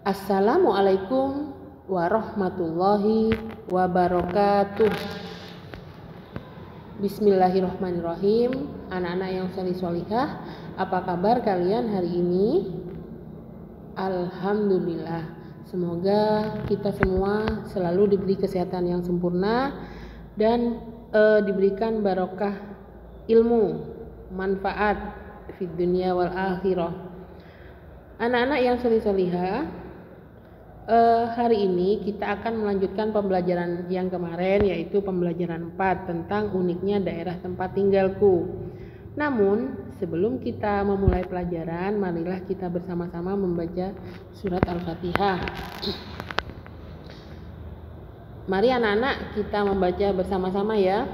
Assalamualaikum warahmatullahi wabarakatuh. Bismillahirrahmanirrahim. Anak-anak yang solih-solihah, apa kabar kalian hari ini? Alhamdulillah. Semoga kita semua selalu diberi kesehatan yang sempurna dan diberikan barokah ilmu, manfaat fid dunya wal akhirah. Anak-anak yang solih-solihah, hari ini kita akan melanjutkan pembelajaran yang kemarin, yaitu pembelajaran 4 tentang uniknya daerah tempat tinggalku. Namun sebelum kita memulai pelajaran, marilah kita bersama-sama membaca surat Al-Fatihah. Mari anak-anak kita membaca bersama-sama ya.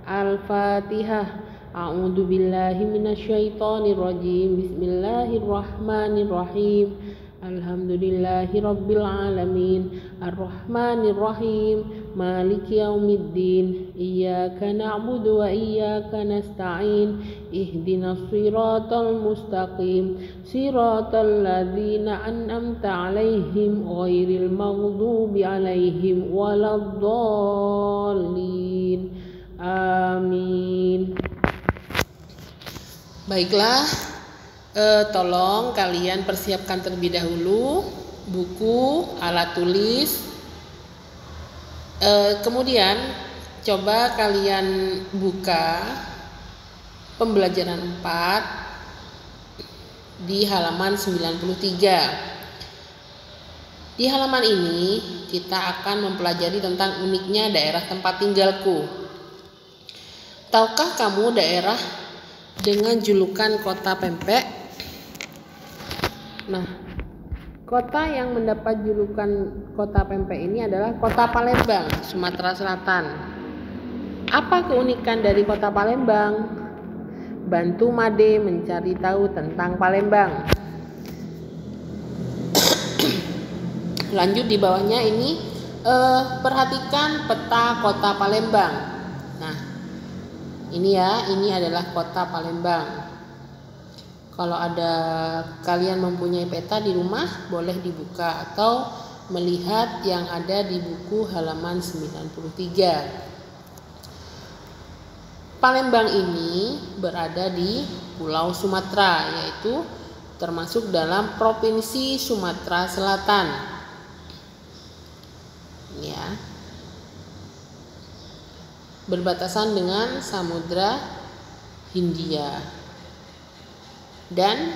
Al-Fatihah. A'udzubillahi minasyaitonirrajim. Bismillahirrahmanirrahim. Alhamdulillahi rabbil alamin. Ar-Rahmanir-Rahim. Maliki yaumiddin. Iyyaka na'budu wa iyyaka nasta'in. Ihdinas siratal mustaqim. Siratal ladzina an'amta 'alaihim ghairil maghdubi 'alaihim waladdallin. Amin. Baiklah, tolong kalian persiapkan terlebih dahulu buku, alat tulis. Kemudian coba kalian buka pembelajaran 4 di halaman 93. Di halaman ini kita akan mempelajari tentang uniknya daerah tempat tinggalku. Tahukah kamu daerah dengan julukan kota pempek? Nah, kota yang mendapat julukan kota pempek ini adalah kota Palembang, Sumatera Selatan. Apa keunikan dari kota Palembang? Bantu Made mencari tahu tentang Palembang. Lanjut di bawahnya ini, perhatikan peta kota Palembang. Nah, ini ya, ini adalah kota Palembang. Kalau ada kalian mempunyai peta di rumah, boleh dibuka atau melihat yang ada di buku halaman 93. Palembang ini berada di Pulau Sumatera, yaitu termasuk dalam Provinsi Sumatera Selatan. Ya. Berbatasan dengan Samudra Hindia dan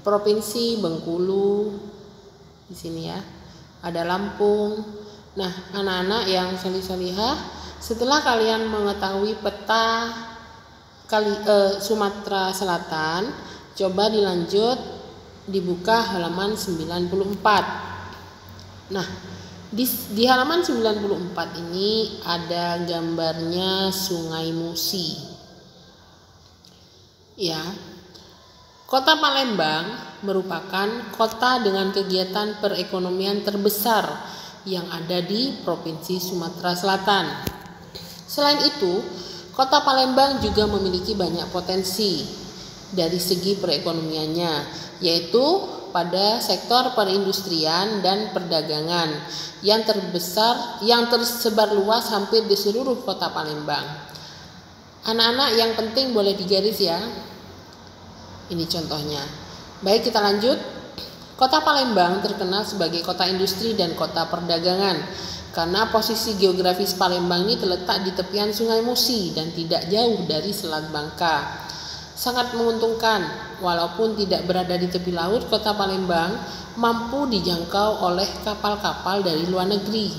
Provinsi Bengkulu di sini ya, ada Lampung. Nah, anak-anak yang solih-solihah, setelah kalian mengetahui peta Sumatera Selatan, coba dilanjut dibuka halaman 94. Nah, di halaman 94 ini ada gambarnya Sungai Musi. Ya. Kota Palembang merupakan kota dengan kegiatan perekonomian terbesar yang ada di Provinsi Sumatera Selatan. Selain itu, Kota Palembang juga memiliki banyak potensi dari segi perekonomiannya, yaitu pada sektor perindustrian dan perdagangan yang tersebar luas hampir di seluruh kota Palembang. Anak-anak yang penting boleh digaris ya. Ini contohnya. Baik, kita lanjut. Kota Palembang terkenal sebagai kota industri dan kota perdagangan karena posisi geografis Palembang ini terletak di tepian Sungai Musi dan tidak jauh dari Selat Bangka. Sangat menguntungkan, walaupun tidak berada di tepi laut, kota Palembang mampu dijangkau oleh kapal-kapal dari luar negeri,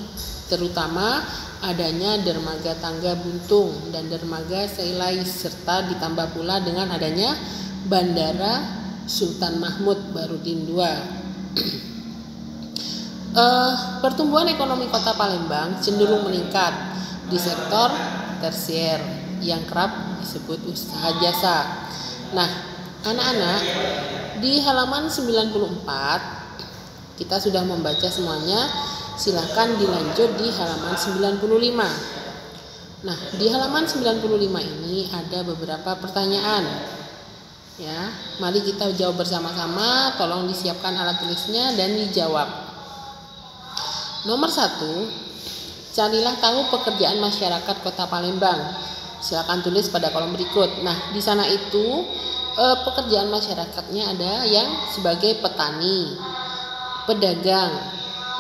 terutama adanya dermaga Tangga Buntung dan dermaga Seilais, serta ditambah pula dengan adanya Bandara Sultan Mahmud Baruddin II. Pertumbuhan ekonomi kota Palembang cenderung meningkat di sektor tersier yang kerap disebut usaha jasa. Nah, anak-anak, di halaman 94 kita sudah membaca semuanya. Silakan dilanjut di halaman 95. Nah, di halaman 95 ini ada beberapa pertanyaan. Ya, mari kita jawab bersama-sama. Tolong disiapkan alat tulisnya dan dijawab. Nomor 1, carilah tahu pekerjaan masyarakat Kota Palembang. Silakan tulis pada kolom berikut. Nah, di sana itu pekerjaan masyarakatnya ada yang sebagai petani, pedagang,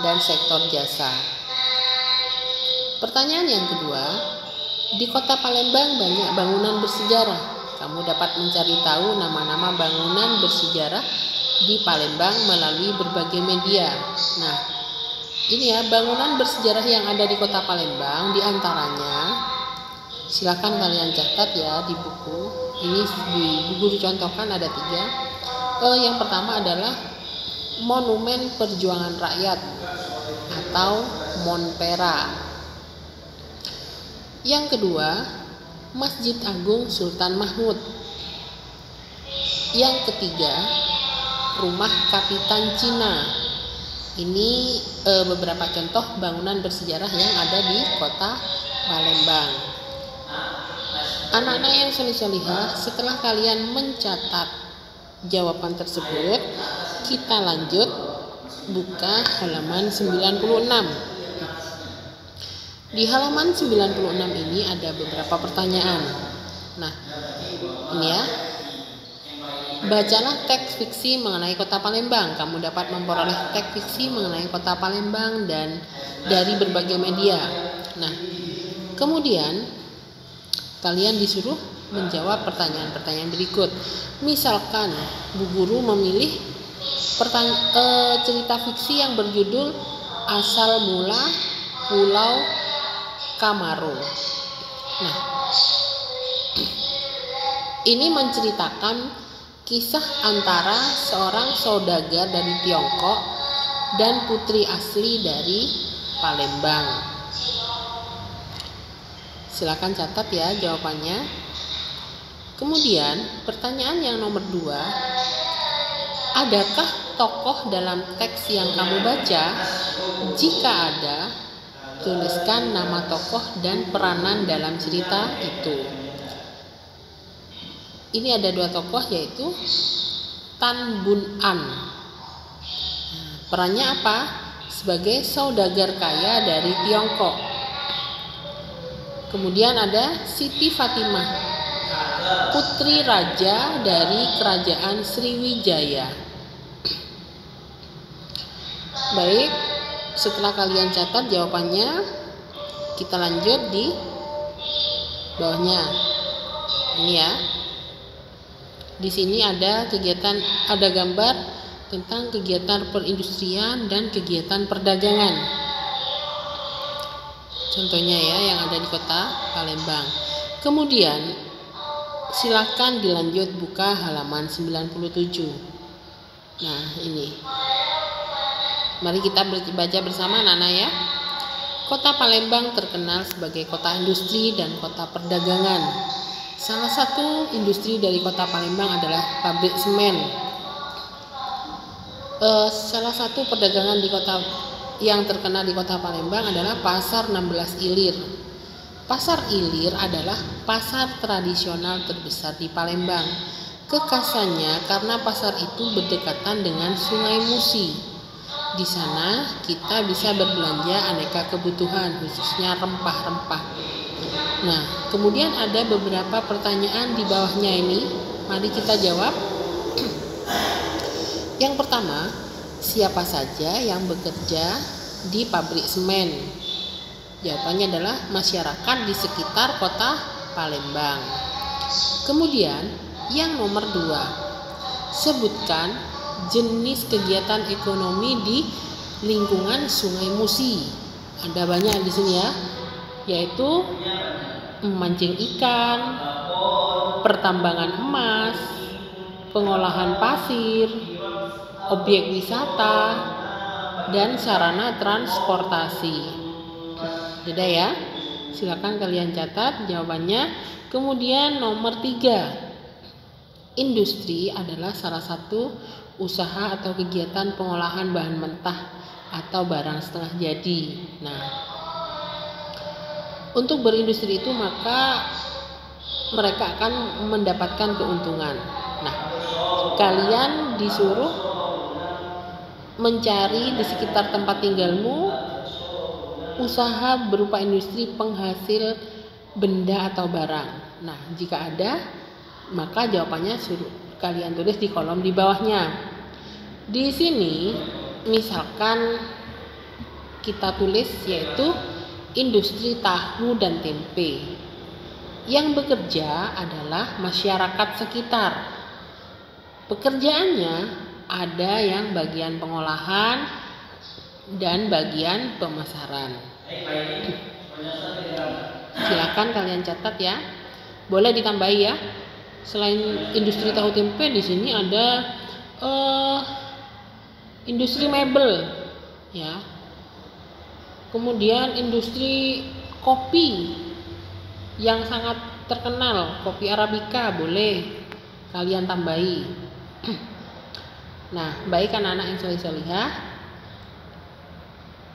dan sektor jasa. Pertanyaan yang kedua, di Kota Palembang banyak bangunan bersejarah. Kamu dapat mencari tahu nama-nama bangunan bersejarah di Palembang melalui berbagai media. Nah, ini ya bangunan bersejarah yang ada di Kota Palembang. Di antaranya, silakan kalian catat ya di buku. Ini di buku dicontohkan ada 3. Yang pertama adalah Monumen Perjuangan Rakyat atau Monpera. Yang kedua, Masjid Agung Sultan Mahmud. Yang ketiga, Rumah Kapitan Cina. Ini beberapa contoh bangunan bersejarah yang ada di Kota Palembang. Anak-anak yang solih-solihah, setelah kalian mencatat jawaban tersebut, kita lanjut buka halaman 96. Di halaman 96 ini ada beberapa pertanyaan. Nah, ini ya. Bacalah teks fiksi mengenai Kota Palembang. Kamu dapat memperoleh teks fiksi mengenai Kota Palembang dan dari berbagai media. Nah, kemudian kalian disuruh menjawab pertanyaan-pertanyaan berikut. Misalkan Bu Guru memilih cerita fiksi yang berjudul Asal Mula Pulau Kamaro. Nah, ini menceritakan kisah antara seorang saudagar dari Tiongkok dan putri asli dari Palembang. Silakan catat ya jawabannya. Kemudian pertanyaan yang nomor 2, adakah tokoh dalam teks yang kamu baca? Jika ada, tuliskan nama tokoh dan peranan dalam cerita itu. Ini ada 2 tokoh yaitu Tan Bun An. Perannya apa? Sebagai saudagar kaya dari Tiongkok. Kemudian ada Siti Fatimah, putri raja dari Kerajaan Sriwijaya. Baik, setelah kalian catat jawabannya, kita lanjut di bawahnya. Ini ya. Di sini ada gambar tentang kegiatan perindustrian dan kegiatan perdagangan. Contohnya ya yang ada di Kota Palembang. Kemudian silakan dilanjut buka halaman 97. Nah, ini. Mari kita baca bersama Nana ya. Kota Palembang terkenal sebagai kota industri dan kota perdagangan. Salah satu industri dari Kota Palembang adalah pabrik semen. Salah satu perdagangan di kota yang terkenal di Kota Palembang adalah Pasar 16 Ilir. Pasar Ilir adalah pasar tradisional terbesar di Palembang. Kekhasannya karena pasar itu berdekatan dengan Sungai Musi. Di sana kita bisa berbelanja aneka kebutuhan, khususnya rempah-rempah. Nah, kemudian ada beberapa pertanyaan di bawahnya ini. Mari kita jawab. Yang pertama, siapa saja yang bekerja di pabrik semen? Jawabannya adalah masyarakat di sekitar Kota Palembang. Kemudian, yang nomor 2, sebutkan jenis kegiatan ekonomi di lingkungan Sungai Musi. Ada banyak di sini ya, yaitu memancing ikan, pertambangan emas, pengolahan pasir, objek wisata, dan sarana transportasi. Beda ya. Silakan kalian catat jawabannya. Kemudian nomor 3, industri adalah salah satu usaha atau kegiatan pengolahan bahan mentah atau barang setengah jadi. Nah, untuk berindustri itu maka mereka akan mendapatkan keuntungan. Nah, Kalian disuruh mencari di sekitar tempat tinggalmu usaha berupa industri penghasil benda atau barang. Nah, jika ada, maka jawabannya kalian tulis di kolom di bawahnya. Di sini misalkan kita tulis yaitu industri tahu dan tempe. Yang bekerja adalah masyarakat sekitar. Pekerjaannya ada yang bagian pengolahan dan bagian pemasaran. Silakan kalian catat ya. Boleh ditambahi ya. Selain industri tahu tempe, di sini ada industri mebel, ya. Kemudian industri kopi yang sangat terkenal, kopi Arabica, boleh kalian tambahi. Nah, baik anak-anak yang soleh-solehah,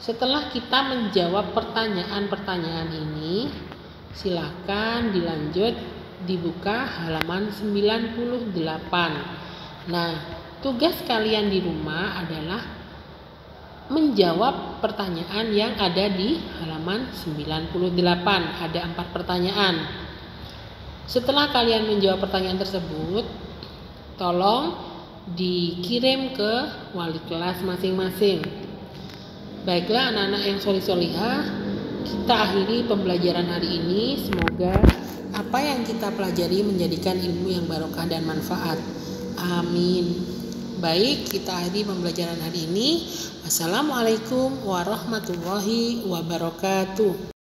setelah kita menjawab pertanyaan-pertanyaan ini, silakan dilanjut dibuka halaman 98. Nah, tugas kalian di rumah adalah menjawab pertanyaan yang ada di halaman 98. Ada 4 pertanyaan. Setelah kalian menjawab pertanyaan tersebut, tolong dikirim ke wali kelas masing-masing. Baiklah anak-anak yang soleh-solehah, kita akhiri pembelajaran hari ini. Semoga apa yang kita pelajari menjadikan ilmu yang barokah dan manfaat. Amin. Baik, kita akhiri pembelajaran hari ini. Wassalamualaikum warahmatullahi wabarakatuh.